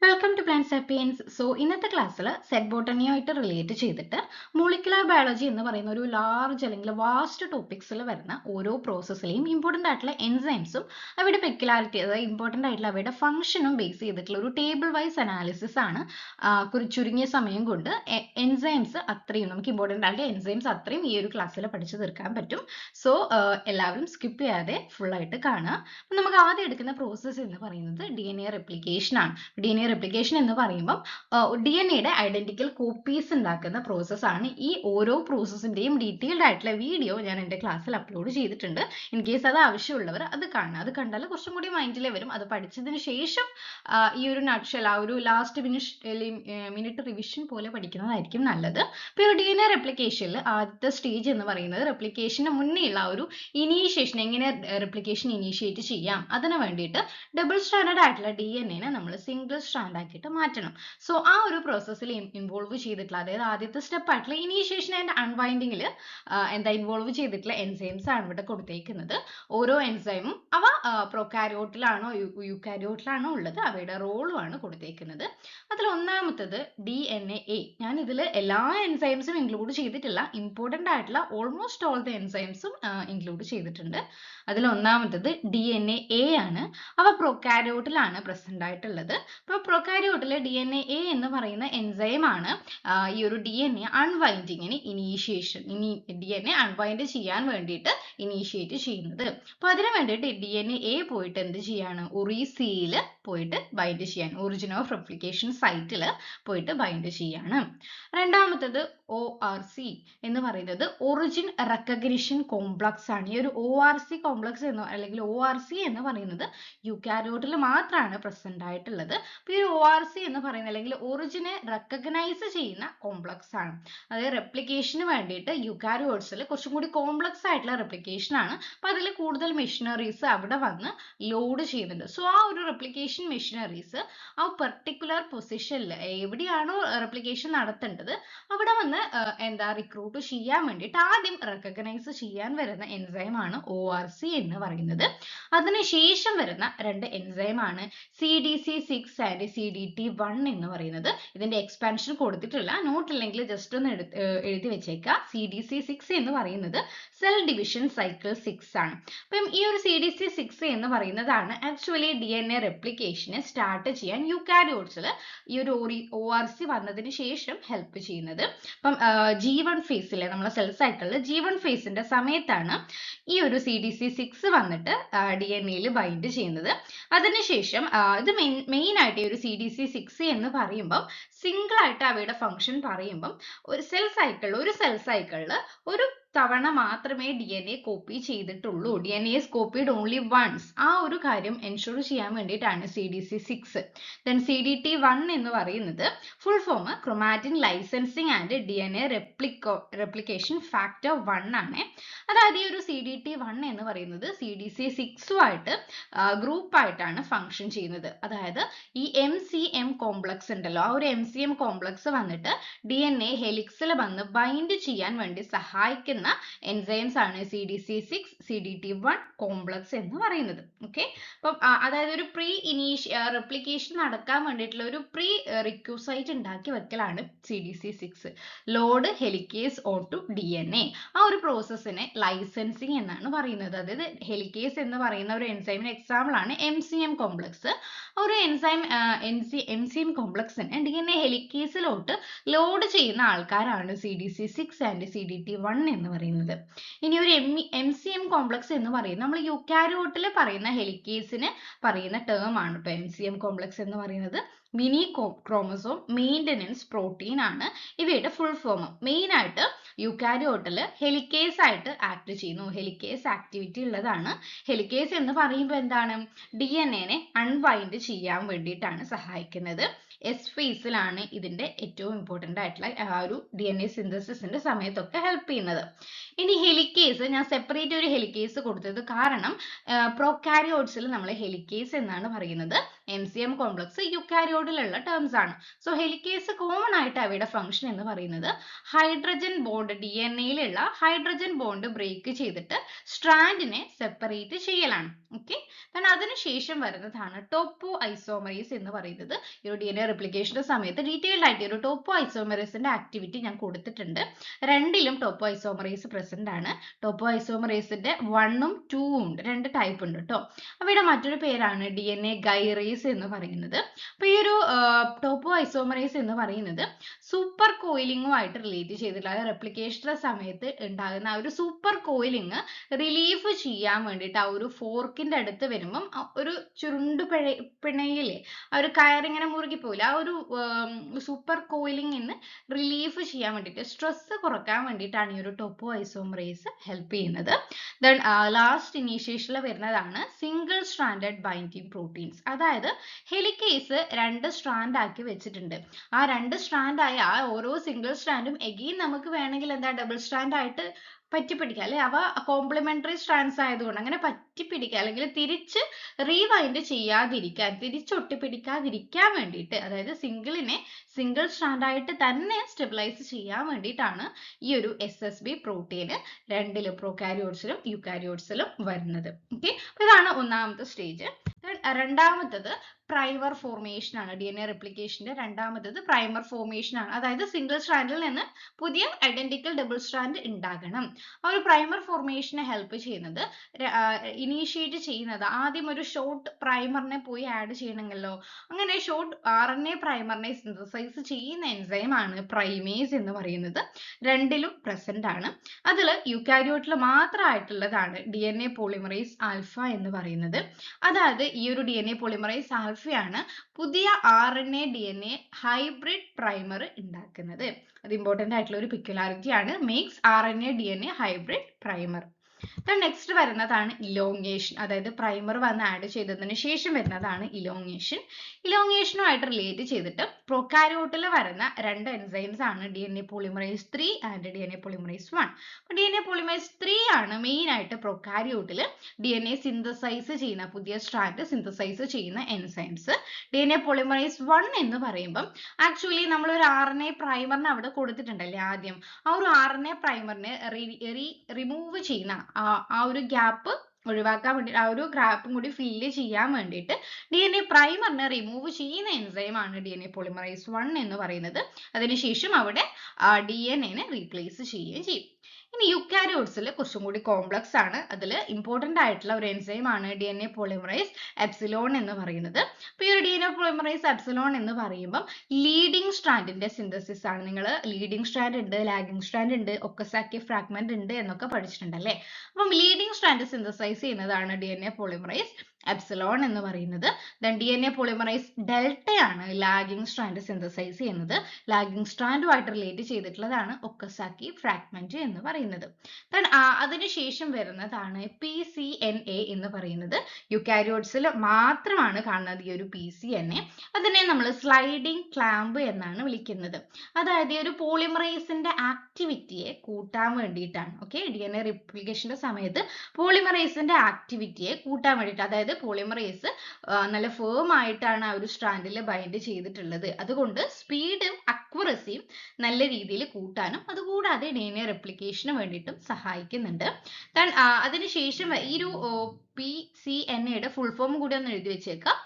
Welcome to Plant Sapiens. So ഇന്നത്തെ ക്ലാസ്സിൽ set ബോട്ടണിയുമായിട്ട് റിലേറ്റ് ചെയ്തിട്ട് മോളിക്കുലർ ബയോളജി എന്ന് പറയുന്ന ഒരു ലാർജ് അല്ലെങ്കിൽ വാസ്റ്റ് ടോപ്പിക്സിൽ വരുന്ന ഓരോ പ്രോസസ്സിലെയും ഇമ്പോർട്ടൻ്റ് ആയിട്ടുള്ള എൻസൈംസും അവയുടെ പെക്യുലാരിറ്റി, അതായത് ഇമ്പോർട്ടൻ്റ് ആയിട്ടുള്ള അവയുടെ ഫംഗ്ഷനും ബേസ് ചെയ്തിട്ടുള്ള ഒരു ടേബിൾ വൈസ് അനാലിസിസ് ആണ്. ചുരുങ്ങിയ സമയം കൊണ്ട് എൻസൈംസ് അത്രയും നമുക്ക് ഇമ്പോർട്ടൻ്റ് ആയിട്ടുള്ള എൻസൈംസ് അത്രയും ഈ ഒരു ക്ലാസ്സിൽ പഠിച്ചു തീർക്കാൻ പറ്റും. സോ എല്ലാവരും സ്കിപ്പ് ചെയ്യാതെ ഫുള്ളായിട്ട് കാണുക. അപ്പം നമുക്ക് ആദ്യം എടുക്കുന്ന പ്രോസസ്സ് എന്ന് പറയുന്നത് DNA റെപ്ലിക്കേഷൻ ആണ്. DNA റെപ്ലിക്കേഷൻ എന്ന് പറയുമ്പോൾ DNA ഐഡന്റിക്കൽ കോപ്പീസ് ഉണ്ടാക്കുന്ന പ്രോസസ്സാണ്. ഈ ഓരോ പ്രോസസ്സിന്റെയും ഡീറ്റെയിൽഡ് ആയിട്ടുള്ള വീഡിയോ ഞാൻ എൻ്റെ ക്ലാസ്സിൽ അപ്ലോഡ് ചെയ്തിട്ടുണ്ട്. ഇൻ കേസ് അത് ആവശ്യമുള്ളവർ അത് കാണുക. അത് കണ്ടാൽ കുറച്ചും കൂടി മൈൻഡിൽ വരും. അത് പഠിച്ചതിന് ശേഷം ഈ ഒരു നട്ട്ഷെൽ, ആ ഒരു ലാസ്റ്റ് മിനിറ്റ് റിവിഷൻ പോലെ പഠിക്കുന്നതായിരിക്കും നല്ലത്. ഇപ്പോൾ ഒരു DNA റെപ്ലിക്കേഷനിൽ ആദ്യത്തെ സ്റ്റേജ് എന്ന് പറയുന്നത് റെപ്ലിക്കേഷന് മുന്നേ ഉള്ള ആ ഒരു ഇനീഷ്യേഷൻ, എങ്ങനെ റെപ്ലിക്കേഷൻ ഇനീഷ്യേറ്റ് ചെയ്യാം, അതിന് വേണ്ടിയിട്ട് ഡബിൾ സ്റ്റാൻഡേർഡ് ആയിട്ടുള്ള DNA നമ്മൾ സിംഗിൾ സ്റ്റാൻഡ് ആക്കിയിട്ട് മാറ്റണം. സോ ആ ഒരു പ്രോസസ്സിൽ ഇൻവോൾവ് ചെയ്തിട്ടുള്ള, അതായത് ആദ്യത്തെ സ്റ്റെപ്പ് ആയിട്ടുള്ള ഇനീഷ്യേഷൻ ആൻഡ് അൺവൈൻഡിങ്ങിൽ ഇൻവോൾവ് ചെയ്തിട്ടുള്ള എൻസൈംസ് ആണ് ഇവിടെ കൊടുത്തേക്കുന്നത്. ഓരോ എൻസൈമും അവ പ്രൊകാരിയോട്ടിലാണോ യൂക്കാരിയോട്ടിലാണോ ഉള്ളത്, അവയുടെ റോളും ആണ് കൊടുത്തേക്കുന്നത്. അതിൽ ഒന്നാമത്തത് DNA. ഞാൻ ഇതിൽ എല്ലാ എൻസൈംസും ഇൻക്ലൂഡ് ചെയ്തിട്ടില്ല, ഇമ്പോർട്ടൻ്റ് ആയിട്ടുള്ള ഓൾമോസ്റ്റ് ഓൾ ദ എൻസൈംസും ഇൻക്ലൂഡ് ചെയ്തിട്ടുണ്ട്. അതിൽ ഒന്നാമത്തത് DNA ആണ്. അവ പ്രൊകാരിയോട്ടിലാണ് പ്രസന്റ് ആയിട്ടുള്ളത്. അപ്പോൾ പ്രൊകാരിയോട്ടിൽ DNA എന്ന് പറയുന്ന എൻസൈം ആണ് ഈ ഒരു DNA അൺവൈൻഡിങ്ങിന് DNA അൺവൈൻഡ് ചെയ്യാൻ വേണ്ടിയിട്ട് ഇനീഷ്യേറ്റ് ചെയ്യുന്നത്. അപ്പോൾ അതിന് വേണ്ടിയിട്ട് DNA പോയിട്ട് എന്ത് ചെയ്യാണ്, ഒറീസിയിൽ പോയിട്ട് ബൈൻഡ് ചെയ്യാൻ, ഒറിജിൻ ഓഫ് റെപ്ലിക്കേഷൻ സൈറ്റിൽ പോയിട്ട് ബൈൻഡ് ചെയ്യാണ്. രണ്ടാമത്തത് ORC എന്ന് പറയുന്നത് ഒറിജിൻ റെക്കഗ്നിഷൻ കോംപ്ലക്സ് ആണ്. ഈ ഒരു ORC കോംപ്ലക്സ് അല്ലെങ്കിൽ ORC എന്ന് പറയുന്നത് യൂക്കാരിയോട്ടിൽ മാത്രമാണ് പ്രസന്റ് ആയിട്ടുള്ളത്. അപ്പോൾ ഈ ORC എന്ന് പറയുന്നത് അല്ലെങ്കിൽ ഒറിജിനെ റെക്കഗ്നൈസ് ചെയ്യുന്ന കോംപ്ലക്സ് ആണ്. അതായത് റെപ്ലിക്കേഷന് വേണ്ടിയിട്ട് യൂക്കാരിയോട്സിൽ കുറച്ചും കൂടി കോംപ്ലക്സ് ആയിട്ടുള്ള റെപ്ലിക്കേഷൻ ആണ്. അപ്പോൾ അതിൽ കൂടുതൽ മെഷീനറീസ് അവിടെ വന്ന് ലോഡ് ചെയ്യുന്നുണ്ട്. സോ ആ ഒരു റെപ്ലിക്കേഷൻ മെഷീനറീസ് ആ പെർട്ടിക്കുലർ പൊസിഷനിൽ എവിടെയാണോ റെപ്ലിക്കേഷൻ നടത്തേണ്ടത് അവിടെ വന്ന് റിക്രൂട്ട് ചെയ്യാൻ വേണ്ടിയിട്ട് ആദ്യം റെക്കഗ്നൈസ് ചെയ്യാൻ വരുന്ന എൻസൈമാണ് ORC എന്ന് പറയുന്നത്. അതിനുശേഷം വരുന്ന രണ്ട് എൻസൈം ആണ് CDC6 ആൻഡ് CDT1 എന്ന് പറയുന്നത്. ഇതിന്റെ എക്സ്പാൻഷൻ കൊടുത്തിട്ടില്ല, നോട്ട് ഇല്ലെങ്കിൽ ജസ്റ്റ് ഒന്ന് എഴുതി വെച്ചേക്കാം. CDC6 എന്ന് പറയുന്നത് സെൽ ഡിവിഷൻ സൈക്കിൾ 6 ആണ്. അപ്പം ഈ ഒരു CDC6 എന്ന് പറയുന്നതാണ് ആക്ച്വലി DNA റെപ്ലിക്കേഷനെ സ്റ്റാർട്ട് ചെയ്യാൻ യൂക്കാരിയോട്സിൽ ഈ ഒരു ORC വന്നതിന് ശേഷം ഹെൽപ്പ് ചെയ്യുന്നത്. അപ്പം G1 ഫേസിലെ നമ്മളെ സെൽ സൈക്കിളിൽ G1 ഫേസിന്റെ സമയത്താണ് ഈ ഒരു CDC6 വന്നിട്ട് DNA ബൈൻഡ് ചെയ്യുന്നത്. അതിനുശേഷം ഇത് മെയിൻ ആയിട്ട് ഈ ഒരു CDC6 എന്ന് പറയുമ്പോൾ സിംഗിൾ ആയിട്ട് അവയുടെ ഫംഗ്ഷൻ പറയുമ്പം ഒരു സെൽ സൈക്കിളിൽ ഒരു തവണ മാത്രമേ DNA കോപ്പി ചെയ്തിട്ടുള്ളൂ. DNA is copied only once. ആ ഒരു കാര്യം എൻഷുർ ചെയ്യാൻ വേണ്ടിയിട്ടാണ് CDC6. then CDT1 എന്ന് പറയുന്നത് full form chromatin licensing and DNA replication factor 1 ആണ്. അതായത് ഈ ഒരു CDT1 എന്ന് പറയുന്നത് CDC6 ഗ്രൂപ്പ് ആയിട്ടാണ് ഫംഗ്ഷൻ ചെയ്യുന്നത്. അതായത് ഈ MCM കോംപ്ലക്സ് ഉണ്ടല്ലോ, ആ ഒരു MCM കോംപ്ലക്സ് വന്നിട്ട് DNA ഹെലിക്സിൽ വന്ന് ബൈൻഡ് ചെയ്യാൻ വേണ്ടി സഹായിക്കുന്ന എൻസൈംസ് ആണ് CDC6 CDT1 കോംപ്ലക്സ് എന്ന് പറയുന്നത്. ഓക്കെ, അപ്പം അതായത് ഒരു റെപ്ലിക്കേഷൻ നടക്കാൻ വേണ്ടിയിട്ടുള്ള ഒരു പ്രീ റിക്വസൈറ്റ് ഉണ്ടാക്കി വെക്കലാണ് CDC6. Load helicase on DNA. ആ ഒരു പ്രോസസ്സിനെ ലൈസൻസിങ് എന്നാണ് പറയുന്നത്. അതായത് ഹെലിക്കേസ് എന്ന് പറയുന്ന ഒരു എൻസൈമിന് എക്സാമ്പിൾ ആണ് MCM കോംപ്ലക്സ്. ഒരു MCM കോംപ്ലക്സിനെ DNA ഹെലിക്കേസിലോട്ട് ലോഡ് ചെയ്യുന്ന ആൾക്കാരാണ് CDC6 ആൻഡ് CDT1 എന്ന് പറയുന്നത്. ഇനി ഒരു MCM കോംപ്ലക്സ് എന്ന് പറയുന്നത് നമ്മൾ യൂക്കാരിയോട്ടിൽ പറയുന്ന ഹെലിക്കേസിന് പറയുന്ന ടേം ആണ് കേട്ടോ. MCM കോംപ്ലക്സ് എന്ന് പറയുന്നത് മിനി ക്രോമസോം മെയിൻ്റനൻസ് പ്രോട്ടീൻ ആണ്. ഇവയുടെ ഫുൾ ഫോം മെയിൻ ആയിട്ട് യൂക്കാരിയോട്ടിൽ ഹെലിക്കേസ് ആയിട്ട് ആക്ട് ചെയ്യുന്നു. ഹെലിക്കേസ് ആക്ടിവിറ്റി ഉള്ളതാണ്. ഹെലിക്കേസ് എന്ന് പറയുമ്പോൾ എന്താണ്, DNA അൺവൈൻഡ് ചെയ്യാൻ വേണ്ടിയിട്ടാണ് സഹായിക്കുന്നത്. എസ് ഫേസിലാണ് ഇതിന്റെ ഏറ്റവും ഇമ്പോർട്ടൻ്റ് ആയിട്ടുള്ള ആ ഒരു DNA സിന്തസിസിന്റെ സമയത്തൊക്കെ ഹെൽപ്പ് ചെയ്യുന്നത്. ഇനി ഹെലിക്കേസ് ഞാൻ സെപ്പറേറ്റ് ഒരു ഹെലിക്കേസ് കൊടുത്തത് കാരണം പ്രൊകാരിയോട്സിൽ നമ്മൾ ഹെലിക്കേസ് എന്നാണ് പറയുന്നത്. MCM കോംപ്ലക്സ് യുക്കാരിയോട്ടിലുള്ള ടേംസ് ആണ്. സോ ഹെലിക്കേസ് കോമൺ ആയിട്ട് അവയുടെ ഫംഗ്ഷൻ എന്ന് പറയുന്നത് ഹൈഡ്രജൻ ബോണ്ട് DNA-യിലുള്ള ഹൈഡ്രജൻ ബോണ്ട് ബ്രേക്ക് ചെയ്തിട്ട് സ്ട്രാൻഡിനെ സെപ്പറേറ്റ് ചെയ്യലാണ്. ഓക്കെ, അതിനുശേഷം വരുന്നതാണ് ടോപ്പോ ഐസോമറേസ് എന്ന് പറയുന്നത്. ഈ ഒരു DNA റെപ്ലിക്കേഷന്റെ സമയത്ത് ഡീറ്റെയിൽഡ് ആയിട്ട് ഒരു ടോപ്പോ ഐസോമറേസിന്റെ ആക്ടിവിറ്റി ഞാൻ കൊടുത്തിട്ടുണ്ട്. രണ്ടിലും ടോപ്പോ ഐസോമറേസ് പ്രസന്റ് ആണ്. ടോപ്പോ ഐസോമറേസിന്റെ 1ഉം 2ഉം ഉണ്ട്, രണ്ട് ടൈപ്പ് ഉണ്ട് കേട്ടോ. അവയുടെ മറ്റൊരു പേരാണ് DNA ഗൈറേസ് എന്ന് പറയുന്നത്. അപ്പൊ ഈ ഒരു ടോപ്പോ ഐസോമറേസ് എന്ന് പറയുന്നത് സൂപ്പർ കോയിലിംഗുമായിട്ട് റിലേറ്റ് ചെയ്തിട്ടുള്ള, അതായത് റെപ്ലിക്കേഷന്റെ സമയത്ത് ഉണ്ടാകുന്ന ആ ഒരു സൂപ്പർ കോയിലിംഗ് റിലീഫ് ചെയ്യാൻ വേണ്ടിയിട്ട് ആ ഒരു ഫോർക്കിന്റെ അടുത്ത് വരുമ്പം ഒരു ചുരുണ്ട് പിണയില്ലേ, ആ ഒരു കയറിങ്ങനെ മുറുകി പോയില്ല, ആ ഒരു സൂപ്പർ കോയിലിംഗിന് റിലീഫ് ചെയ്യാൻ വേണ്ടിയിട്ട്, സ്ട്രെസ് കുറക്കാൻ വേണ്ടിയിട്ടാണ് ഈ ഒരു ടോപ്പോ ഐസോമറേസ് ഹെൽപ്പ് ചെയ്യുന്നത്. ദെൻ ലാസ്റ്റ് ഇനീഷ്യേഷനിൽ വരുന്നതാണ് സിംഗിൾ സ്ട്രാൻഡഡ് ബൈൻഡിങ് പ്രോട്ടീൻസ്. അതായത് ഹെലിക്കേസ് രണ്ട് സ്ട്രാൻഡ് ആക്കി വെച്ചിട്ടുണ്ട്. ആ രണ്ട് സ്ട്രാൻഡ് ആയ ആ ഓരോ സിംഗിൾ സ്ട്രാൻഡും എഗെയിൻ നമുക്ക് വേണമെങ്കിൽ എന്താ ഡബിൾ സ്ട്രാൻഡ് ആയിട്ട് പറ്റിപ്പിടിക്കുക, അല്ലെ, അവ കോംപ്ലിമെന്ററി സ്ട്രാൻഡ്സ് ആയതുകൊണ്ട് അങ്ങനെ പറ്റിപ്പിടിക്കുക അല്ലെങ്കിൽ തിരിച്ച് റീവൈൻഡ് ചെയ്യാതിരിക്കാൻ, തിരിച്ചൊട്ടിപ്പിടിക്കാതിരിക്കാൻ വേണ്ടിയിട്ട്, അതായത് സിംഗിൾ സ്ട്രാൻഡ് ആയിട്ട് തന്നെ സ്റ്റെബിലൈസ് ചെയ്യാൻ വേണ്ടിയിട്ടാണ് ഈ ഒരു SSB പ്രോട്ടീന് രണ്ടിലും പ്രൊകാരിയോട്സിലും യുക്കാരിയോട്സിലും വരുന്നത്. ഓക്കെ, ഇതാണ് ഒന്നാമത്തെ സ്റ്റേജ്. രണ്ടാമത്തത് പ്രൈമർ ഫോർമേഷൻ ആണ്. DNA റെപ്ലിക്കേഷന്റെ രണ്ടാമത്തത് പ്രൈമർ ഫോർമേഷൻ ആണ്. അതായത് സിംഗിൾ സ്ട്രാൻഡിൽ നിന്ന് പുതിയ ഐഡന്റിക്കൽ ഡബിൾ സ്ട്രാൻഡ് ഉണ്ടാകണം. ആ ഒരു പ്രൈമർ ഫോർമേഷനെ ഹെൽപ്പ് ചെയ്യുന്നത്, ഇനീഷ്യേറ്റ് ചെയ്യുന്നത്, ആദ്യം ഒരു ഷോർട്ട് പ്രൈമറിനെ പോയി ആഡ് ചെയ്യണമെല്ലോ, അങ്ങനെ ഷോർട്ട് RNA പ്രൈമറിനെ സിന്തസൈസ് ചെയ്യുന്ന എൻസൈം ആണ് പ്രൈമേസ് എന്ന് പറയുന്നത്. രണ്ടിലും പ്രസന്റ് ആണ്. അതിൽ യുക്കാരിയോട്ടിൽ മാത്രമായിട്ടുള്ളതാണ് DNA പോളിമറേസ് ആൽഫ എന്ന് പറയുന്നത്. അതായത് ഈ ഒരു DNA പോളിമറേസ് ആൽഫയാണ് പുതിയ RNA DNA ഹൈബ്രിഡ് പ്രൈമർ ഉണ്ടാക്കുന്നത്. അത് ഇമ്പോർട്ടന്റ് ആയിട്ടുള്ള ഒരു പെക്യുലാരിറ്റി ആണ്, makes RNA DNA hybrid primer. Next വരുന്നതാണ് ഇലോങ്ങേഷൻ. അതായത് പ്രൈമർ വന്ന് ആഡ് ചെയ്തതിന് ശേഷം വരുന്നതാണ് ഇലോങ്ങേഷൻ. ഇലോങ്ങേഷനുമായിട്ട് റിലേറ്റ് ചെയ്തിട്ട് പ്രൊകാരിയോട്ടിൽ വരുന്ന രണ്ട് എൻസൈംസ് ആണ് DNA polymerase 3 and DNA polymerase 1. DNA polymerase 3 ആണ് മെയിൻ ആയിട്ട് പ്രൊകാരിയോട്ടിൽ DNA സിന്തസൈസ് ചെയ്യുന്ന, പുതിയ സ്ട്രാൻഡ് സിന്തസൈസ് ചെയ്യുന്ന എൻസൈംസ്. DNA പോളിമറേസ് 1 എന്ന് പറയുമ്പം ആക്ച്വലി നമ്മൾ ഒരു RNA പ്രൈമറിന് അവിടെ കൊടുത്തിട്ടുണ്ടല്ലേ ആദ്യം, ആ ഒരു RNA പ്രൈമറിനെ റിമൂവ് ചെയ്യുന്ന ആ ഒരു ഗ്യാപ്പ് ഒഴിവാക്കാൻ വേണ്ടി, ആ ഒരു ഗ്യാപ്പും കൂടി ഫില്ല് ചെയ്യാൻ വേണ്ടിയിട്ട് DNA പ്രൈമറിനെ റിമൂവ് ചെയ്യുന്ന എൻസൈം ആണ് DNA പോളിമറേസ് 1 എന്ന് പറയുന്നത്. അതിനുശേഷം അവിടെ DNA റീപ്ലേസ് ചെയ്യുകയും ചെയ്യും. ഇനി യുക്കാരിയോട്സിൽ കുറച്ചും കൂടി കോംപ്ലക്സ് ആണ്. അതിൽ ഇമ്പോർട്ടന്റ് ആയിട്ടുള്ള ഒരു എൻസൈം ആണ് DNA പോളിമറേസ് എപ്സിലോൺ എന്ന് പറയുന്നത്. അപ്പൊ ഈ ഒരു DNA പോളിമറേസ് എപ്സിലോൺ എന്ന് പറയുമ്പോൾ ലീഡിംഗ് സ്ട്രാൻഡിന്റെ സിന്തസിസ് ആണ്. നിങ്ങൾ ലീഡിംഗ് സ്ട്രാൻഡ് ഉണ്ട്, ലാഗിംഗ് സ്ട്രാൻഡ് ഉണ്ട്, ഒക്കസാക്കി ഫ്രാഗ്മെന്റ് ഉണ്ട് എന്നൊക്കെ പഠിച്ചിട്ടുണ്ടല്ലേ. അപ്പം ലീഡിംഗ് സ്ട്രാൻഡ് സിന്തസൈസ് ചെയ്യുന്നതാണ് DNA പോളിമറേസ് എപ്സിലോൺ എന്ന് പറയുന്നത്. DNA പോളിമറേസ് ഡെൽറ്റയാണ് ലാഗിംഗ് സ്ട്രാൻഡ് സിന്തസൈസ് ചെയ്യുന്നത്. ലാഗിംഗ് സ്ട്രാൻഡുമായിട്ട് റിലേറ്റ് ചെയ്തിട്ടുള്ളതാണ് ഒക്കസാക്കി ഫ്രാഗ്മെന്റ് എന്ന് പറയുന്നത്. അതിനുശേഷം വരുന്നതാണ് PCNA എന്ന് പറയുന്നത്. യുക്കാരിയോട്സിൽ മാത്രമാണ് കാണുന്നത് ഈ ഒരു PCNA. അതിനെ നമ്മൾ സ്ലൈഡിംഗ് ക്ലാമ്പ് എന്നാണ് വിളിക്കുന്നത്. അതായത് ഈ ഒരു പോളിമറേസിന്റെ ആക്ടിവിറ്റിയെ കൂട്ടാൻ വേണ്ടിയിട്ടാണ്. ഓക്കെ, DNA റെപ്ലിക്കേഷന്റെ സമയത്ത് പോളിമറേസിന്റെ ആക്ടിവിറ്റിയെ കൂട്ടാൻ വേണ്ടിയിട്ട്, അതായത് പോളിമറേസ് നല്ല ഫേം ആയിട്ടാണ് ആ ഒരു സ്ട്രാൻഡിൽ ബൈൻഡ് ചെയ്തിട്ടുള്ളത്. അതുകൊണ്ട് സ്പീഡും അക്യുറസിയും നല്ല രീതിയിൽ കൂട്ടാനും അതുകൂടാതെ DNA റെപ്ലിക്കേഷന് വേണ്ടിയിട്ടും സഹായിക്കുന്നുണ്ട്. അതിനുശേഷം ഈ ഒരു PCNA ഫുൾ ഫോം കൂടി ഒന്ന് എഴുതി വെച്ചേക്കാം.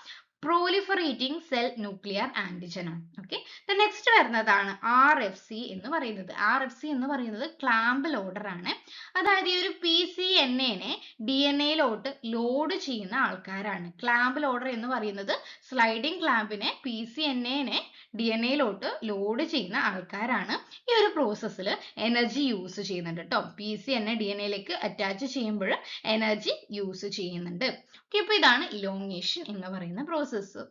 പ്രൊലിഫറേറ്റിംഗ് സെൽ ന്യൂക്ലിയർ ആന്റിജൻ ആണ്. ഓക്കെ, നെക്സ്റ്റ് വരുന്നതാണ് RFC എന്ന് പറയുന്നത്. RFC എന്ന് പറയുന്നത് ക്ലാമ്പ് ലോഡർ ആണ്. അതായത് ഈ ഒരു PCNA DNA-യിലോട്ട് ലോഡ് ചെയ്യുന്ന ആൾക്കാരാണ്. ക്ലാമ്പ് ലോഡർ എന്ന് പറയുന്നത് സ്ലൈഡിംഗ് ക്ലാമ്പിനെ PCNA DNA-യിലോട്ട് ലോഡ് ചെയ്യുന്ന ആൾക്കാരാണ്. ഈ ഒരു പ്രോസസ്സിൽ എനർജി യൂസ് ചെയ്യുന്നുണ്ട് കേട്ടോ. PCNA DNA-യിലേക്ക് അറ്റാച്ച് ചെയ്യുമ്പോൾ എനർജി യൂസ് ചെയ്യുന്നുണ്ട്. ഓക്കെ, ഇപ്പൊ ഇതാണ് ഇലോങ്ങേഷൻ എന്ന് പറയുന്ന പ്രോസസ്സ്.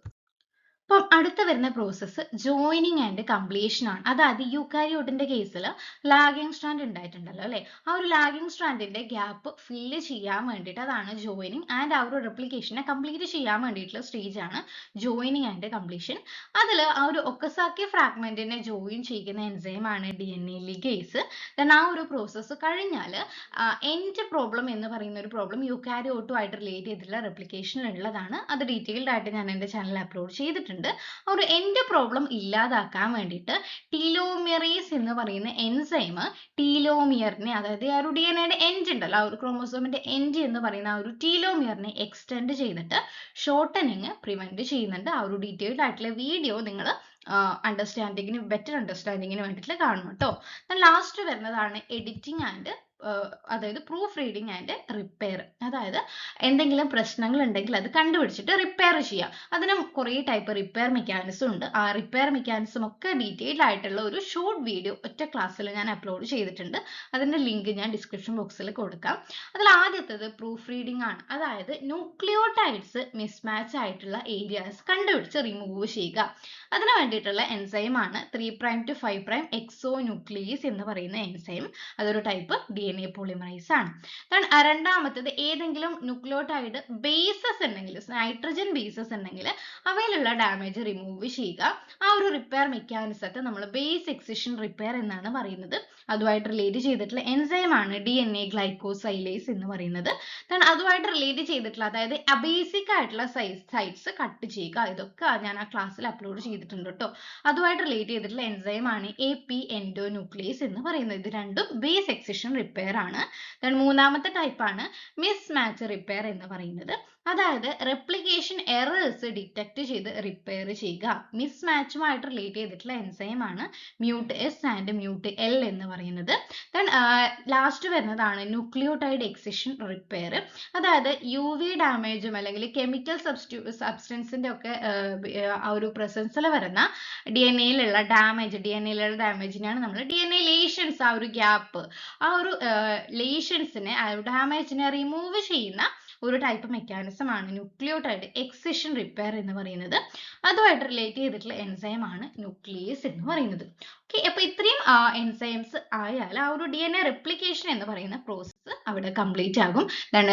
അപ്പം അടുത്ത വരുന്ന പ്രോസസ്സ് ജോയിനിങ് ആൻഡ് കംപ്ലീഷൻ ആണ്. അതായത് യൂക്കാരിയോട്ടിന്റെ കേസിൽ ലാഗിങ് സ്ട്രാൻഡ് ഉണ്ടായിട്ടുണ്ടല്ലോ അല്ലെ, ആ ഒരു ലാഗിങ് സ്ട്രാൻഡിന്റെ ഗ്യാപ്പ് ഫില്ല് ചെയ്യാൻ വേണ്ടിയിട്ട് അതാണ് ജോയിനിങ് ആൻഡ് ആ ഒരു റെപ്ലിക്കേഷനെ കംപ്ലീറ്റ് ചെയ്യാൻ വേണ്ടിയിട്ടുള്ള സ്റ്റേജ് ആണ് ജോയിനിങ് ആൻഡ് കംപ്ലീഷൻ. അതിൽ ആ ഒരു ഒക്കസാക്കി ഫ്രാഗ്മെന്റിനെ ജോയിൻ ചെയ്യുന്ന എൻസൈം ആണ് DNA ലിഗേസ്. ദെൻ ആ ഒരു പ്രോസസ്സ് കഴിഞ്ഞാൽ എൻഡ് പ്രോബ്ലം എന്ന് പറയുന്ന ഒരു പ്രോബ്ലം യൂക്കാരിയോട്ടുമായിട്ട് റിലേറ്റ് ചെയ്തിട്ടുള്ള റെപ്ലിക്കേഷൻ ഉള്ളതാണ്. അത് ഡീറ്റെയിൽഡ് ആയിട്ട് ഞാൻ എൻ്റെ ചാനലിൽ അപ്ലോഡ് ചെയ്തിട്ടുണ്ട്. ആ ഒരു എൻഡ് പ്രോബ്ലം ഇല്ലാതാക്കാൻ വേണ്ടിയിട്ട് ടീലോമിയറേസ് എന്ന് പറയുന്ന എൻസൈം ടീലോമിയറിനെ, അതായത് ആ ഒരു DNA എൻഡ് ഉണ്ടല്ലോ, ആ ഒരു ക്രോമോസോമിന്റെ എൻഡ് എന്ന് പറയുന്ന ആ ഒരു ടീലോമിയറിനെ എക്സ്റ്റെൻഡ് ചെയ്തിട്ട് ഷോർട്ടനിങ് പ്രിവെന്റ് ചെയ്യുന്നുണ്ട്. ആ ഒരു ഡീറ്റെയിൽഡ് ആയിട്ടുള്ള വീഡിയോ നിങ്ങൾ ബെറ്റർ അണ്ടർസ്റ്റാൻഡിങ്ങിന് വേണ്ടിയിട്ട് കാണണം കേട്ടോ. ലാസ്റ്റ് വരുന്നതാണ് എഡിറ്റിംഗ് ആൻഡ് അതായത് പ്രൂഫ് റീഡിങ് ആൻഡ് റിപ്പയർ. അതായത് എന്തെങ്കിലും പ്രശ്നങ്ങൾ ഉണ്ടെങ്കിൽ അത് കണ്ടുപിടിച്ചിട്ട് റിപ്പയർ ചെയ്യാം. അതിന് കുറേ ടൈപ്പ് റിപ്പയർ മെക്കാനിസം ഉണ്ട്. ആ റിപ്പയർ മെക്കാനിസം ഒക്കെ ഡീറ്റെയിൽഡ് ആയിട്ടുള്ള ഒരു ഷോർട്ട് വീഡിയോ ഒറ്റ ക്ലാസ്സിൽ ഞാൻ അപ്ലോഡ് ചെയ്തിട്ടുണ്ട്. അതിന്റെ ലിങ്ക് ഞാൻ ഡിസ്ക്രിപ്ഷൻ ബോക്സിൽ കൊടുക്കാം. അതിൽ ആദ്യത്തേത് പ്രൂഫ് റീഡിംഗ് ആണ്. അതായത് ന്യൂക്ലിയോടൈഡ്സ് മിസ്മാച്ച് ആയിട്ടുള്ള ഏരിയാസ് കണ്ടുപിടിച്ച് റിമൂവ് ചെയ്യുക. അതിന് വേണ്ടിയിട്ടുള്ള എൻസൈം ആണ് 3' to 5' എക്സോന്യൂക്ലിയസ് എന്ന് പറയുന്ന എൻസൈം. അതൊരു ടൈപ്പ് DNA പോളിമറൈസ് ആണ്. രണ്ടാമത്തേത് ഏതെങ്കിലും ന്യൂക്ലിയോടൈഡ് ബേസസ് ഉണ്ടെങ്കിൽ, നൈട്രജൻ ബേസസ് ഉണ്ടെങ്കിൽ അവയിലുള്ള ഡാമേജ് റിമൂവ് ചെയ്യുക. ആ ഒരു റിപ്പയർ മെക്കാനിസത്തെ നമ്മൾ ബേസ് എക്സിഷൻ റിപ്പയർ എന്നാണ് പറയുന്നത്. അതുമായിട്ട് റിലേറ്റ് ചെയ്തിട്ടുള്ള എൻസൈം ആണ് DNA ഗ്ലൈക്കോസൈലേസ് എന്ന് പറയുന്നത്. അതുമായിട്ട് റിലേറ്റ് ചെയ്തിട്ടുള്ള, അതായത് അബേസിക് ആയിട്ടുള്ള സൈറ്റ്സ് കട്ട് ചെയ്യുക. ഇതൊക്കെ ഞാൻ ആ ക്ലാസ്സിൽ അപ്ലോഡ് ചെയ്തിട്ടുണ്ട് കേട്ടോ. അതുമായിട്ട് റിലേറ്റ് ചെയ്തിട്ടുള്ള എൻസൈം ആണ് AP എൻഡോന്യൂക്ലിയസ് എന്ന് പറയുന്നത്. ഇത് രണ്ടും ബേസ് എക്സിഷൻ റിപ്പയർ ആണ്. മൂന്നാമത്തെ ടൈപ്പ് ആണ് മിസ് മാച്ച് റിപ്പയർ എന്ന് പറയുന്നത്. അതായത് റെപ്ലിക്കേഷൻ എറേഴ്സ് ഡിറ്റക്ട് ചെയ്ത് റിപ്പയർ ചെയ്യുക. മിസ് മാച്ചുമായിട്ട് റിലേറ്റ് ചെയ്തിട്ടുള്ള എൻസൈം ആണ് mute S and mute L എന്ന് പറയുന്നത്. ലാസ്റ്റ് വരുന്നതാണ് ന്യൂക്ലിയോടൈഡ് എക്സിഷൻ റിപ്പയർ. അതായത് UV ഡാമേജും അല്ലെങ്കിൽ കെമിക്കൽ സബ്സ്റ്റൻസിന്റെ ഒക്കെ ആ ഒരു പ്രസൻസിൽ വരുന്ന DNAയിലുള്ള ഡാമേജിനെയാണ് നമ്മൾ DNA ലേഷൻസ്, ആ ഒരു ഗ്യാപ്പ്, ആ ഒരു ലേഷൻസിനെ, ആ ഒരു ഡാമേജിനെ റിമൂവ് ചെയ്യുന്ന ഒരു ടൈപ്പ് മെക്കാനിസം ആണ് ന്യൂക്ലിയോടൈഡ് എക്സിഷൻ റിപ്പയർ എന്ന് പറയുന്നത്. അതുമായിട്ട് റിലേറ്റ് ചെയ്തിട്ടുള്ള എൻസൈം ആണ് ന്യൂക്ലിയസ് എന്ന് പറയുന്നത്. ഓക്കെ, അപ്പൊ ഇത്രയും എൻസൈംസ് ആയാൽ ആ ഒരു DNA റെപ്ലിക്കേഷൻ എന്ന് പറയുന്ന പ്രോസസ്സ് അവിടെ കംപ്ലീറ്റ് ആകും.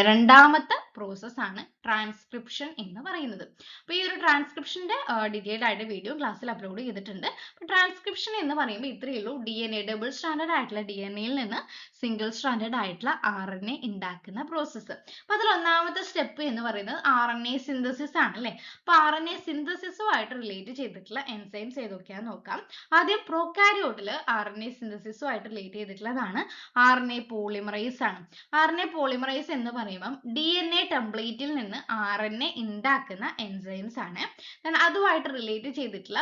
രണ്ടാമത്തെ പ്രോസസ് ആണ് ട്രാൻസ്ക്രിപ്ഷൻ എന്ന് പറയുന്നത്. അപ്പൊ ഈ ഒരു ട്രാൻസ്ക്രിപ്ഷന്റെ ഡീറ്റെയിൽഡ് ആയിട്ട് വീഡിയോ ക്ലാസ്സിൽ അപ്ലോഡ് ചെയ്തിട്ടുണ്ട്. ട്രാൻസ്ക്രിപ്ഷൻ എന്ന് പറയുമ്പോൾ ഇത്രയേ ഉള്ളൂ. DNA ഡബിൾ സ്റ്റാൻഡേർഡ് ആയിട്ടുള്ള DNAയിൽ നിന്ന് സിംഗിൾ സ്റ്റാൻഡേർഡ് ആയിട്ടുള്ള RNA ഉണ്ടാക്കുന്ന പ്രോസസ്സ്. അപ്പൊ അതിൽ ഒന്നാമത്തെ സ്റ്റെപ്പ് എന്ന് പറയുന്നത് RNA സിന്തസിസ് ആണ് അല്ലെ. അപ്പൊ RNA സിന്തസിസുമായിട്ട് റിലേറ്റ് ചെയ്തിട്ടുള്ള എൻസൈംസ് ഏതൊക്കെയാന്ന് നോക്കാം. ആദ്യം പ്രോകാരിയോട്ടിൽ RNA സിന്തസിസുമായിട്ട് റിലേറ്റ് ചെയ്തിട്ടുള്ളതാണ് RNA പോളിമറൈസ് ആണ്. RNA പോളിമറൈസ് എന്ന് പറയുമ്പോൾ DNA ടെംപ്ലേറ്റിൽ നിന്ന് RNA ഉണ്ടാക്കുന്ന എൻസൈംസ് ആണ്. അതുമായിട്ട് റിലേറ്റ് ചെയ്തിട്ടുള്ള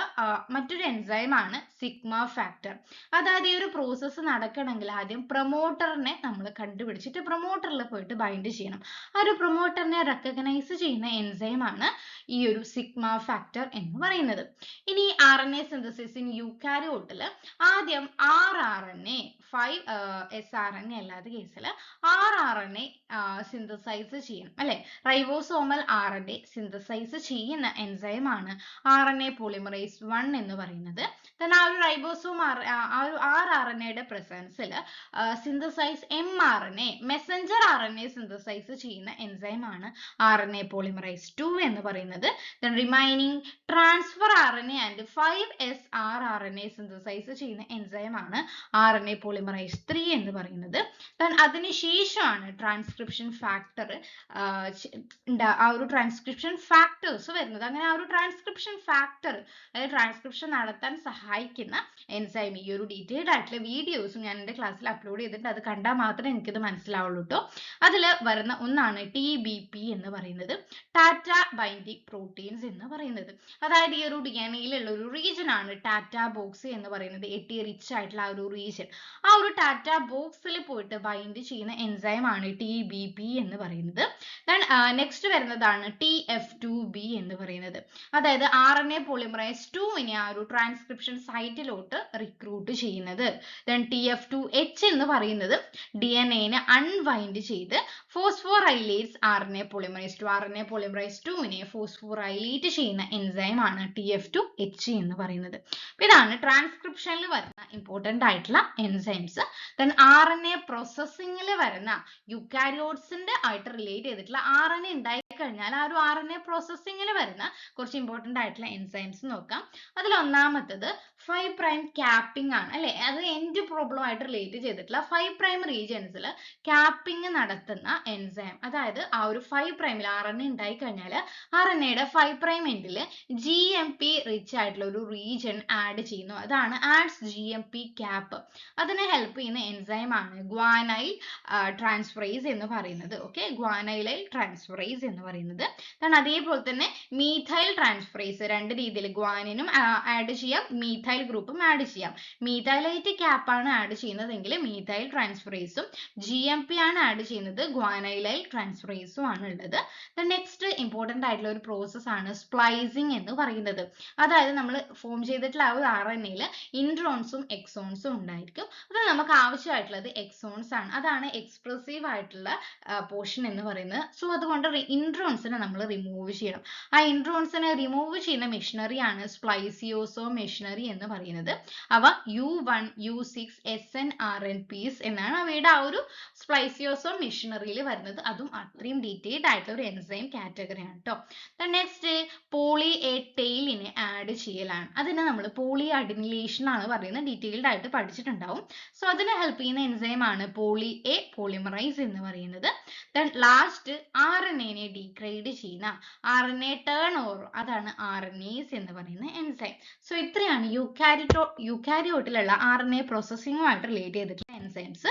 മറ്റൊരു എൻസൈം ആണ് സിഗ്മ ഫാക്ടർ. അതായത് ഈ ഒരു പ്രോസസ്സ് നടക്കണമെങ്കിൽ ആദ്യം പ്രൊമോട്ടറിനെ നമ്മൾ കണ്ടുപിടിച്ചിട്ട് പ്രൊമോട്ടറിൽ പോയിട്ട് ബൈൻഡ് ചെയ്യണം. ആ ഒരു പ്രൊമോട്ടറിനെ റെക്കഗ്നൈസ് ചെയ്യുന്ന എൻസൈം ആണ് ഈ ഒരു സിഗ്മ ഫാക്ടർ എന്ന് പറയുന്നത്. ഇനി RNA സിന്തസിസ് ഇൻ യൂക്കാരിയോട്ടിൽ ആദ്യം rRNA 5 sRNA അല്ലാത്ത കേസിൽ rRNA സിന്തസൈസ് ചെയ്യണം അല്ലെ. റൈബോസോമൽ RNA സിന്തസൈസ് ചെയ്യുന്ന എൻസൈം ആണ് RNA പോളിമറൈസ് 1 എന്ന് പറയുന്നത്. ആ ഒരു റൈബോസോം ആ ഒരു rRNAയുടെ പ്രസൻസിൽ synthesise mRNA messenger RNA synthesise ചെയ്യുന്ന എൻസൈം ആണ് RNA പോളിമറൈസ് 2 എന്ന് പറയുന്നത്. Remaining transfer RNA and 5s rRNA synthesise ചെയ്യുന്ന എൻസൈം ആണ് RNA പോളിമറൈസ് 3 എന്ന് പറയുന്നത്. അതിനുശേഷമാണ് ട്രാൻസ്ക്രിപ്ഷൻ ഫാക്ടർ ആ ഒരു ട്രാൻസ്ക്രിപ്ഷൻ ഫാക്ടേഴ്സ് വരുന്നത്. അങ്ങനെ ആ ഒരു ട്രാൻസ്ക്രിപ്ഷൻ ഫാക്ടർ, അതായത് ട്രാൻസ്ക്രിപ്ഷൻ നടത്താൻ സഹായിക്കുന്ന എൻസൈം, ഈ ഒരു ഡീറ്റെയിൽഡ് ആയിട്ടുള്ള വീഡിയോസും ഞാൻ എൻ്റെ ക്ലാസ്സിൽ അപ്ലോഡ് ചെയ്തിട്ടുണ്ട്. അത് കണ്ടാൽ മാത്രമേ എനിക്കിത് മനസ്സിലാവുള്ളൂ കേട്ടോ. അതിൽ വരുന്ന ഒന്നാണ് TBP എന്ന് പറയുന്നത്, ടാറ്റ ബൈൻഡിങ് പ്രോട്ടീൻസ് എന്ന് പറയുന്നത്. അതായത് ഈ ഒരു DNAയിലുള്ള ഒരു റീജിയൻ ആണ് ടാറ്റ ബോക്സ് എന്ന് പറയുന്നത്. AT റിച്ച് ആയിട്ടുള്ള ആ ഒരു റീജിയൻ, ആ ഒരു ടാറ്റ ബോക്സിൽ പോയിട്ട് ബൈൻഡ് ചെയ്യുന്ന എൻസൈം ആണ് TBP എന്ന് പറയുന്നത്. നെക്സ്റ്റ് വരുന്നതാണ് TF2B എന്ന് പറയുന്നത്. അതായത് RNA പോളിമറൈസ് 2നെ ആ ഒരു ട്രാൻസ്ക്രിപ്ഷൻ സൈറ്റിലോട്ട് റിക്രൂട്ട് ചെയ്യുന്നത്. TF2H എന്ന് പറയുന്നത് DNAനെ അൺവൈൻഡ് ചെയ്ത് ഫോസ്ഫോറൈലേസ് RNA പോളിമറൈസ് 2നെ ഫോസ്ഫോറൈലേറ്റ് ചെയ്യുന്ന എൻസൈം ആണ് TF2H എന്ന് പറയുന്നത്. ഇതാണ് ട്രാൻസ്ക്രിപ്ഷനിൽ വരുന്ന ഇമ്പോർട്ടന്റ് ആയിട്ടുള്ള എൻസൈംസ്. ദെൻ RNA പ്രോസസ്സിംഗിൽ വരുന്ന യുക്കാരിയോട്സിന്റെ ആയിട്ട് റിലേറ്റ് ചെയ്തിട്ടുള്ള RNA ഉണ്ടായി കഴിഞ്ഞാൽ ആ ഒരു RNA പ്രോസസ്സിംഗിൽ വരുന്ന കുറച്ച് ഇമ്പോർട്ടന്റ് ആയിട്ടുള്ള എൻസൈംസ് നോക്കാം. അതിൽ ഒന്നാമത്തത് 5 പ്രൈം ക്യാപ്പിംഗ് ആണ് അല്ലെ. അത് എൻഡ് പ്രോബ്ലം ആയിട്ട് റിലേറ്റ് ചെയ്തിട്ടുള്ള 5 പ്രൈം റീജിയൻസിൽ ക്യാപ്പിംഗ് നടത്തുന്ന എൻസൈം. അതായത് ആ ഒരു 5 പ്രൈമിൽ RNA ഉണ്ടായി കഴിഞ്ഞാൽ RNAയുടെ 5 പ്രൈം എൻഡിൽ GMP റിച്ച് ആയിട്ടുള്ള ഒരു റീജിയൻ ആഡ് ചെയ്യുന്നു. അതാണ് ആഡ്സ് GMP ക്യാപ്പ്. അതിനെ ഹെൽപ്പ് ചെയ്യുന്ന എൻസൈം ആണ് ഗ്വാനൈൽ ട്രാൻസ്ഫറേസ് എന്ന് പറയുന്നത്. ഓക്കെ, ഗ്വാനൈൽ ട്രാൻസ്ഫറേസ് എന്ന് പറയുന്നത്. അതേപോലെ തന്നെ മീഥൈൽ ട്രാൻസ്ഫറേസ് രണ്ട് രീതിയിൽ ഗ്വാനിനും ആഡ് ചെയ്യാം, മീഥൈൽ ഗ്രൂപ്പും ആഡ് ചെയ്യാം. മീഥൈലൈറ്റ് ക്യാപ്പ് ആണ് ആഡ് ചെയ്യുന്നതെങ്കിൽ മീഥൈൽ ട്രാൻസ്ഫറേസും, GMP ആണ് ആഡ് ചെയ്യുന്നത് ഗ്വാനൈലൈൽ ട്രാൻസ്ഫറേസും ആണ് ഉള്ളത്. നെക്സ്റ്റ് ഇമ്പോർട്ടന്റ് ആയിട്ടുള്ള ഒരു പ്രോസസ് ആണ് സ്പ്ലൈസിംഗ് എന്ന് പറയുന്നത്. അതായത് നമ്മൾ ഫോം ചെയ്തിട്ടുള്ള ആ ഒരു RNAയിൽ ഇൻട്രോൺസും എക്സോൺസും ഉണ്ടായിരിക്കും. അത് നമുക്ക് ആവശ്യമായിട്ടുള്ളത് എക്സോൺസ് ആണ്. അതാണ് എക്സ്പ്രസീവ് ആയിട്ടുള്ള പോർഷൻ എന്ന് പറയുന്നത്. സോ അതുകൊണ്ട് ഇൻട്രോൺസിനെ നമ്മൾ റിമൂവ് ചെയ്യണം. ആ ഇൻട്രോൺസിനെ റിമൂവ് ചെയ്യുന്ന മെഷീനറി ആണ് സ്പ്ലൈസിയോസോം മെഷീനറി എന്ന് പറയുന്നത്. അവ U1, U6, SNRNPs എന്നാണ് അവയുടെ ആ ഒരു സ്പ്ലൈസിയോസോം മെഷീനറിയിൽ വരുന്നത്. അതും അത്രയും ഡീറ്റെയിൽഡ് ആയിട്ടുള്ള ഒരു എൻസൈം കാറ്റഗറി ആണ് കേട്ടോ. നെക്സ്റ്റ് പോളി എ ടെയിലിനെ ആഡ് ചെയ്യലാണ്. അതിനെ നമ്മൾ പോളി അഡിനിലേഷൻ ആണ് പറയുന്നത്. ഡീറ്റെയിൽഡ് ആയിട്ട് പഠിച്ചിട്ടുണ്ടാവും. സോ അതിനെ ഹെൽപ്പ് ചെയ്യുന്ന എൻസൈം ആണ് പോളി എ പോളിമറൈസ് എന്ന് പറയുന്നത്. ലാസ്റ്റ് RNA ഡീഗ്രേഡ് ചെയ്യുന്ന RNA ടേൺ ഓവർ, അതാണ് RNase എന്ന് പറയുന്ന എൻസൈം. സോ ഇത്രയാണ് യൂക്കാരിയോട്ടിലുള്ള RNA പ്രോസസ്സിംഗുമായിട്ട് റിലേറ്റ് ചെയ്തിട്ടുള്ള എൻസൈംസ്.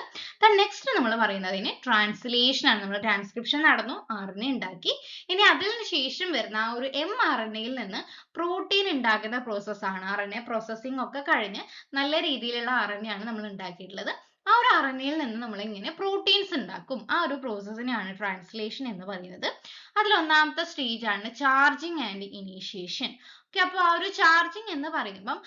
നെക്സ്റ്റ് നമ്മൾ പറയുന്നതിന് ട്രാൻസ്ലേഷൻ ആണ്. നമ്മൾ ട്രാൻസ്ക്രിപ്ഷൻ നടന്നു, RNA ഉണ്ടാക്കി. ഇനി അതിന് ശേഷം വരുന്ന ആ ഒരു mRNAയിൽ നിന്ന് പ്രോട്ടീൻ ഉണ്ടാക്കുന്ന പ്രോസസ് ആണ്. RNA പ്രോസസ്സിംഗ് ഒക്കെ കഴിഞ്ഞ് നല്ല രീതിയിലുള്ള RNA ആണ് നമ്മൾ ഉണ്ടാക്കിയിട്ടുള്ളത്. ആ ഒരു RNAയിൽ നിന്ന് നമ്മൾ എങ്ങനെ പ്രോട്ടീൻസ് ഉണ്ടാക്കും, ആ ഒരു പ്രോസസ്സിനെയാണ് ട്രാൻസ്ലേഷൻ എന്ന് പറയുന്നത്. അതിൽ ഒന്നാമത്തെ സ്റ്റേജ് ആണ് ചാർജിങ് ആൻഡ് ഇനീഷ്യേഷൻ. ഓക്കെ, അപ്പോൾ ആ ഒരു ചാർജിങ് എന്ന് പറയുമ്പം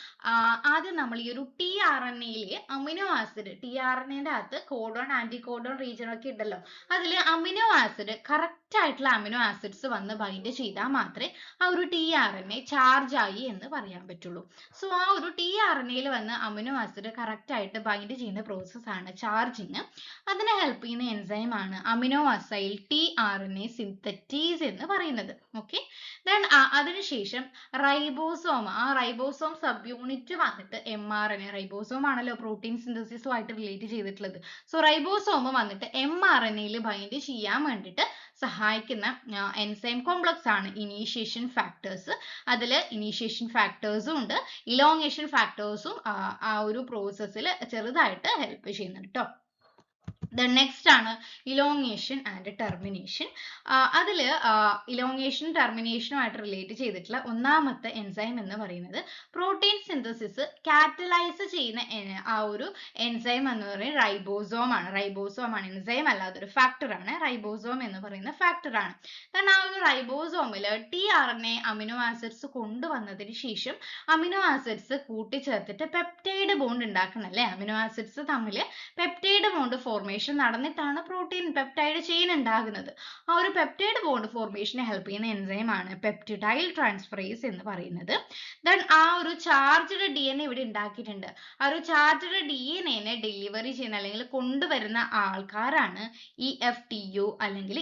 ആദ്യം നമ്മൾ ഈ ഒരു tRNAയിലെ അമിനോ ആസിഡ്, tRNAയുടെ അകത്ത് കോഡോൺ ആന്റി കോഡോൺ റീജിയൻ ഒക്കെ ഉണ്ടല്ലോ, അതിൽ അമിനോ ആസിഡ് കറക്റ്റ് ആയിട്ടുള്ള അമിനോ ആസിഡ്സ് വന്ന് ബൈൻഡ് ചെയ്താൽ മാത്രമേ ആ ഒരു tRNA ചാർജ് ആയി എന്ന് പറയാൻ പറ്റുള്ളൂ. സോ ആ ഒരു tRNAയിൽ വന്ന് അമിനോ ആസിഡ് കറക്റ്റ് ആയിട്ട് ബൈൻഡ് ചെയ്യുന്ന പ്രോസസ് ആണ് ചാർജിങ്. അതിനെ ഹെൽപ്പ് ചെയ്യുന്ന എൻസൈം ആണ് അമിനോ അസൈൽ tRNA സിന്തറ്റീസ് എന്ന് പറയുന്നത്. ഓക്കെ, അതിനുശേഷം റൈബോസോം, ആ റൈബോസോം സബ് യൂണിറ്റ് വന്നിട്ട് mRNA, റൈബോസോം ആണല്ലോ പ്രോട്ടീൻ സിന്തസിസുമായിട്ട് റിലേറ്റ് ചെയ്തിട്ടുള്ളത്. സോ റൈബോസോം വന്നിട്ട് mRNAയിൽ ബൈൻഡ് ചെയ്യാൻ വേണ്ടിയിട്ട് സഹായിക്കുന്ന എൻസൈം കോംപ്ലക്സ് ആണ് ഇനീഷ്യേഷൻ ഫാക്ടേഴ്സ്. അതിൽ ഇനീഷ്യേഷൻ ഫാക്ടേഴ്സും ഉണ്ട്, ഇലോങ്ങേഷൻ ഫാക്ടേഴ്സും ആ ഒരു പ്രോസസ്സിൽ ചെറുതായിട്ട് ഹെൽപ്പ് ചെയ്യുന്നുണ്ട് കേട്ടോ. നെക്സ്റ്റ് ആണ് ഇലോങ്ങേഷൻ ആൻഡ് ടെർമിനേഷൻ. അതിൽ ഇലോങ്ങേഷൻ ടെർമിനേഷനുമായിട്ട് റിലേറ്റ് ചെയ്തിട്ടുള്ള ഒന്നാമത്തെ എൻസൈം എന്ന് പറയുന്നത് പ്രോട്ടീൻ സിന്തസിസ് കാറ്റലൈസ് ചെയ്യുന്ന ആ ഒരു എൻസൈം എന്ന് പറയുന്നത് റൈബോസോം ആണ്. റൈബോസോം ആണ്, എൻസൈം അല്ല, അതൊരു ഫാക്ടർ ആണ്. റൈബോസോം എന്ന് പറയുന്ന ഫാക്ടർ ആണ്. കാരണം ആ ഒരു റൈബോസോമിൽ tRNA അമിനോ ആസിഡ്സ് കൊണ്ടുവന്നതിന് ശേഷം അമിനോ ആസിഡ്സ് കൂട്ടിച്ചേർത്തിട്ട് പെപ്റ്റൈഡ് ബോണ്ട് ഉണ്ടാക്കണം അല്ലേ. അമിനോ ആസിഡ്സ് തമ്മിൽ പെപ്റ്റൈഡ് ബോണ്ട് ഫോർമേഷൻ നടന്നിട്ടാണ് പ്രോട്ടീൻ പെപ്റ്റൈഡ് ചെയിൻ ഉണ്ടാകുന്നത്. ആ ഒരു പെപ്റ്റൈഡ് ബോണ്ട് ഫോർമേഷനെ ഹെൽപ്പ് ചെയ്യുന്ന എൻസൈം ആണ് പെപ്റ്റിഡൈൽ ട്രാൻസ്ഫറേസ് എന്ന് പറയുന്നത്. ദെൻ ആ ഒരു ചാർജ്ഡ് DNA ഇവിടെ ഉണ്ടാക്കിയിട്ടുണ്ട്. ആ ഒരു ചാർജ്ഡ് DNA ഡെലിവറി ചെയ്യുന്ന അല്ലെങ്കിൽ കൊണ്ടുവരുന്ന ആൾക്കാരാണ് EFTU അല്ലെങ്കിൽ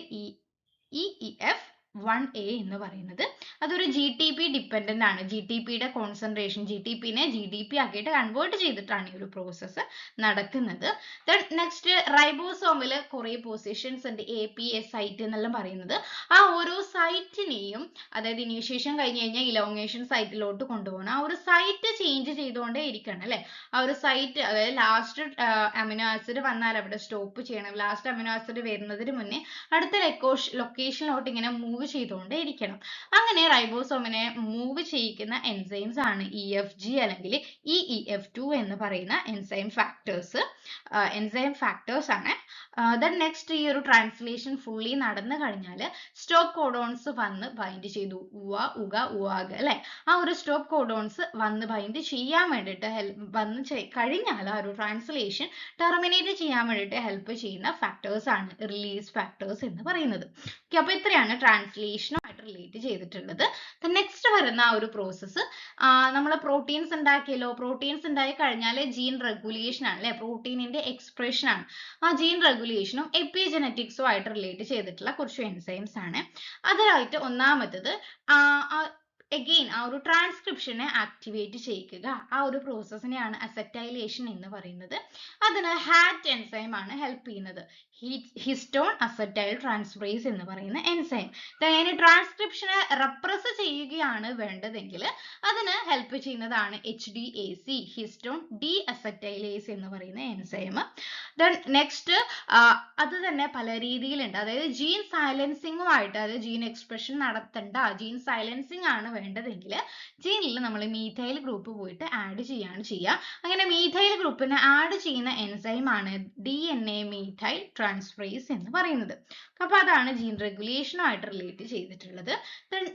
EEF1A എന്ന് പറയുന്നത്. അതൊരു GTP ഡിപ്പെൻഡന്റ് ആണ്. GTPയുടെ കോൺസെൻട്രേഷൻ, GTPനെ GDP ആക്കിയിട്ട് കൺവേർട്ട് ചെയ്തിട്ടാണ് ഈ ഒരു പ്രോസസ്സ് നടക്കുന്നത്. നെക്സ്റ്റ് റൈബോസോമിൽ കുറേ പൊസിഷൻസ് ഉണ്ട്, APS സൈറ്റ് എന്നെല്ലാം പറയുന്നത്. ആ ഓരോ സൈറ്റിനെയും, അതായത് ഇനീഷ്യേഷൻ കഴിഞ്ഞ് കഴിഞ്ഞാൽ ഇലോങ്ങേഷൻ സൈറ്റിലോട്ട് കൊണ്ടുപോകണം. ആ ഒരു സൈറ്റ് ചേഞ്ച് ചെയ്തുകൊണ്ടേ ഇരിക്കണം അല്ലേ. ആ ഒരു സൈറ്റ്, അതായത് ലാസ്റ്റ് അമിനോ ആസിഡ് വന്നാൽ അവിടെ സ്റ്റോപ്പ് ചെയ്യണം. ലാസ്റ്റ് അമിനോ ആസിഡ് വരുന്നതിന് മുന്നേ അടുത്ത ലൊക്കേഷനിലോട്ട് ഇങ്ങനെ മൂവ് ചെയ്തുകൊണ്ടേ ഇരിക്കണം. അങ്ങനെ റൈബോസോമിനെ മൂവ് ചെയ്യിക്കുന്ന എൻസൈംസ് ആണ് EFG അല്ലെങ്കിൽ EEF2 എന്ന് പറയുന്ന എൻസൈം ഫാക്ടേഴ്സ് ആണ്. നെക്സ്റ്റ് ഈ ഒരു ട്രാൻസ്ലേഷൻ ഫുള്ളി നടന്നു കഴിഞ്ഞാൽ സ്റ്റോപ്പ് കോഡോൺസ് വന്ന് ബൈൻഡ് ചെയ്തു, ഉഗ അല്ലെ. ആ ഒരു സ്റ്റോപ്പ് കോഡോൺസ് വന്ന് ബൈൻഡ് ചെയ്യാൻ വേണ്ടിയിട്ട് കഴിഞ്ഞാൽ ആ ഒരു ട്രാൻസ്ലേഷൻ ടെർമിനേറ്റ് ചെയ്യാൻ വേണ്ടിയിട്ട് ഹെൽപ്പ് ചെയ്യുന്ന ഫാക്ടേഴ്സ് ആണ് റിലീസ് ഫാക്ടേഴ്സ് എന്ന് പറയുന്നത്. ഓക്കെ, അപ്പോൾ ഇത്രയാണ് ട്രാൻസ്ലേഷനുമായിട്ട് റിലേറ്റ് ചെയ്തിട്ടുള്ളത്. നെക്സ്റ്റ് വരുന്ന ആ ഒരു പ്രോസസ്സ് നമ്മൾ പ്രോട്ടീൻസ് ഉണ്ടാക്കിയല്ലോ, പ്രോട്ടീൻസ് ഉണ്ടായി കഴിഞ്ഞാൽ ജീൻ റെഗുലേഷൻ ആണ് അല്ലെ, പ്രോട്ടീനിന്റെ എക്സ്പ്രഷൻ ആണ്. ആ ജീൻ റെഗുലേഷനും എപ്പിജനറ്റിക്സും ആയിട്ട് റിലേറ്റ് ചെയ്തിട്ടുള്ള കുറച്ച് എൻസൈംസ് ആണ്. അതിലായിട്ട് ഒന്നാമത്തത് again ആ ഒരു ട്രാൻസ്ക്രിപ്ഷനെ ആക്ടിവേറ്റ് ചെയ്യിക്കുക, ആ ഒരു പ്രോസസ്സിനെയാണ് അസറ്റൈലേഷൻ എന്ന് പറയുന്നത്. അതിന് ഹാറ്റ് എൻസൈം ആണ് ഹെൽപ്പ് ചെയ്യുന്നത്, ഹിസ്റ്റോൺ അസറ്റൈൽ ട്രാൻസ്ഫറേസ് എന്ന് പറയുന്ന എൻസൈം. അതിന് ട്രാൻസ്ക്രിപ്ഷനെ റെപ്രസ് ചെയ്യുകയാണ് വേണ്ടതെങ്കിൽ അതിന് ഹെൽപ്പ് ചെയ്യുന്നതാണ് HDAC, ഹിസ്റ്റോൺ ഡി അസറ്റൈലേസ് എന്ന് പറയുന്ന എൻസൈം. ദെൻ നെക്സ്റ്റ് അത് തന്നെ പല രീതിയിലുണ്ട്. അതായത് ജീൻ സൈലൻസിങ്ങുമായിട്ട്, അതായത് ജീൻ എക്സ്പ്രഷൻ നടത്തണ്ട, ജീൻ സൈലൻസിങ് ആണ് വേണ്ടതെങ്കിൽ ജീനിൽ നമ്മൾ മീഥൈൽ ഗ്രൂപ്പ് പോയിട്ട് ആഡ് ചെയ്യാണ് ചെയ്യുക. അങ്ങനെ മീഥൈൽ ഗ്രൂപ്പിനെ ആഡ് ചെയ്യുന്ന എൻസൈം ആണ് DNA മീഥൈൽ ട്രാൻസ്ഫറേസ് എന്ന് പറയുന്നത്. അപ്പൊ അതാണ് ജീൻ റെഗുലേഷനുമായിട്ട് റിലേറ്റ് ചെയ്തിട്ടുള്ളത്.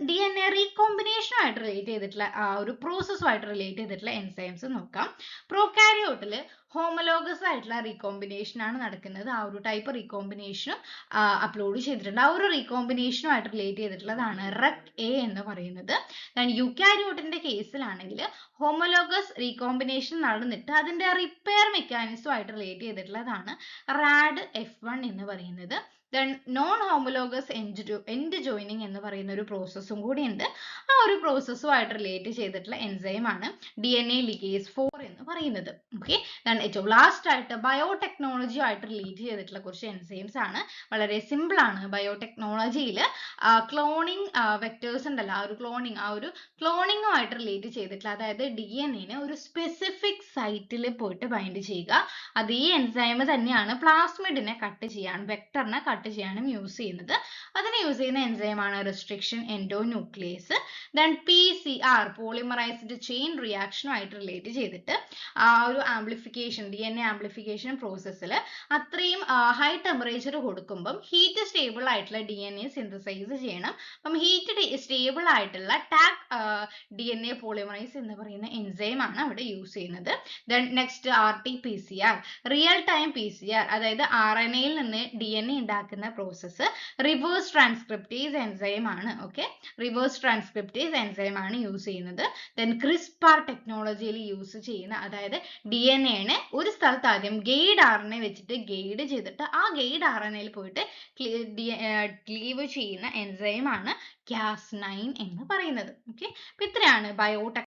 DNA റീകോമ്പിനേഷനുമായിട്ട് റിലേറ്റ് ചെയ്തിട്ടുള്ള ഒരു പ്രോസസ്സുമായിട്ട് റിലേറ്റ് ചെയ്തിട്ടുള്ള എൻസൈംസ് നോക്കാം. പ്രോകാരിയോട്ടിൽ ഹോമലോഗസ് ആയിട്ടുള്ള റീകോമ്പിനേഷൻ ആണ് നടക്കുന്നത്. ആ ഒരു ടൈപ്പ് റീകോമ്പിനേഷനും അപ്ലോഡ് ചെയ്തിട്ടുണ്ട്. ആ ഒരു റീകോമ്പിനേഷനുമായിട്ട് റിലേറ്റ് ചെയ്തിട്ടുള്ളതാണ് REC-A എന്ന് പറയുന്നത്. യൂക്കാരിയോട്ടിന്റെ കേസിലാണെങ്കിൽ ഹോമലോഗസ് റീകോമ്പിനേഷൻ നടന്നിട്ട് അതിന്റെ റിപ്പയർ മെക്കാനിസവുമായിട്ട് റിലേറ്റ് ചെയ്തിട്ടുള്ളതാണ് RAD-F1 എന്ന് പറയുന്നത്. Then non homologous end joining എന്ന് പറയുന്ന ഒരു പ്രോസസ്സും കൂടി ഉണ്ട്. ആ ഒരു പ്രോസസ്സുമായിട്ട് റിലേറ്റ് ചെയ്തിട്ടുള്ള എൻസൈം ആണ് DNA ലിഗേസ് 4 എന്ന് പറയുന്നത്. ഓക്കെ, ഏറ്റവും ലാസ്റ്റ് ആയിട്ട് ബയോടെക്നോളജി ആയിട്ട് റിലേറ്റ് ചെയ്തിട്ടുള്ള കുറച്ച് എൻസൈംസ് ആണ്. വളരെ സിമ്പിൾ ആണ്. ബയോടെക്നോളജിയിൽ ക്ലോണിങ് വെക്ടേഴ്സ് ഉണ്ടല്ലോ, ആ ഒരു ക്ലോണിങ്ങുമായിട്ട് റിലേറ്റ് ചെയ്തിട്ടുള്ള, അതായത് DNA ഒരു സ്പെസിഫിക് സൈറ്റിൽ പോയിട്ട് ബൈൻഡ് ചെയ്യുക. അത് ഈ എൻസൈം തന്നെയാണ് പ്ലാസ്മിഡിനെ കട്ട് ചെയ്യാൻ, വെക്ടറിനെ കട്ട് ചെയ്യാനും യൂസ് ചെയ്യുന്നത്. അതിന് യൂസ് ചെയ്യുന്ന എൻസൈം ആണ് restriction endonuclease. Then PCR polymerised chain റിയാക്ഷനുമായിട്ട് റിലേറ്റ് ചെയ്തിട്ട് ആ ഒരു ആംപ്ലിഫിക്കേഷൻ, DNA ആംപ്ലിഫിക്കേഷൻ പ്രോസസ്സിൽ അത്രയും ഹൈ ടെമ്പറേച്ചർ കൊടുക്കുമ്പം ഹീറ്റ് സ്റ്റേബിൾ ആയിട്ടുള്ള DNA സിന്തസൈസ് ചെയ്യണം. അപ്പം ഹീറ്റ് സ്റ്റേബിൾ ആയിട്ടുള്ള ടാക് DNA പോളിമറൈസ് എന്ന് പറയുന്ന എൻസൈം ആണ് അവിടെ യൂസ് ചെയ്യുന്നത്. Then next RT-PCR real time PCR, അതായത് RNA-യിൽ നിന്ന് DNA ഉണ്ടാക്കുന്ന പ്രോസസ്സ് റിവേഴ്സ് ട്രാൻസ്ക്രിപ്റ്റേസ് എൻസൈം ആണ്. ഓക്കെ, റിവേഴ്സ് ട്രാൻസ്ക്രിപ്റ്റേസ് എൻസൈം ആണ് യൂസ് ചെയ്യുന്നത്. ദെൻ CRISPR ടെക്നോളജിയിൽ യൂസ് ചെയ്യുന്ന, അതായത് DNA-നെ ഒരു സ്ഥലത്ത് ആദ്യം ഗൈഡ് RNA വെച്ചിട്ട് ഗൈഡ് ചെയ്തിട്ട് ആ ഗൈഡ് RNA-യിൽ പോയിട്ട് ക്ലീവ് ചെയ്യുന്ന എൻസൈം ആണ് Cas9 എന്ന് പറയുന്നത്. ഓക്കെ, ഇത്രയാണ് ബയോടെക്